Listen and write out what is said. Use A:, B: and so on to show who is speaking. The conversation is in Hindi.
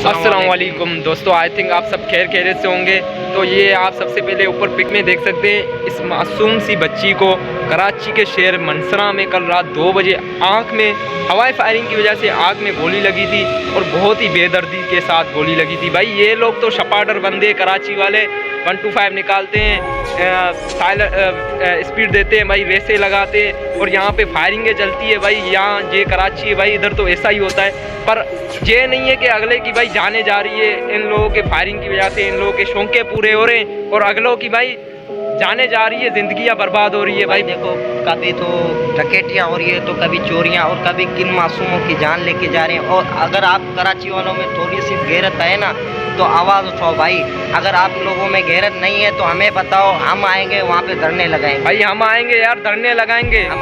A: अस्सलाम वालेकुम दोस्तों, आई थिंक आप सब खैरियत से होंगे। तो ये आप सबसे पहले ऊपर पिक में देख सकते हैं इस मासूम सी बच्ची को कराची के शहर मनसरा में कल रात 2 बजे आँख में हवाई फायरिंग की वजह से आँख में गोली लगी थी और बहुत ही बेदर्दी के साथ गोली लगी थी। भाई ये लोग तो शपाटर बंदे कराची वाले 125 निकालते हैं, स्पीड देते हैं भाई, रेसे लगाते हैं और यहाँ पे फायरिंगें चलती है भाई। यहाँ ये कराची है भाई, इधर तो ऐसा ही होता है। पर ये नहीं है कि अगले की भाई जाने जा रही है इन लोगों के फायरिंग की वजह से, इन लोगों के शौके पूरे हो रहे हैं और अगलों की भाई जाने जा रही है, जिंदगियां बर्बाद हो रही है भाई।
B: देखो, कभी तो डकैतियाँ हो रही है, तो कभी चोरियाँ, और कभी किन मासूमों की जान लेके जा रहे हैं। और अगर आप कराची वालों में थोड़ी सी गैरत है ना, तो आवाज़ उठाओ भाई। अगर आप लोगों में गैरत नहीं है तो हमें बताओ, हम आएंगे वहाँ पे धरने लगाएंगे
A: भाई, हम आएंगे यार, धरने लगाएंगे।
B: हम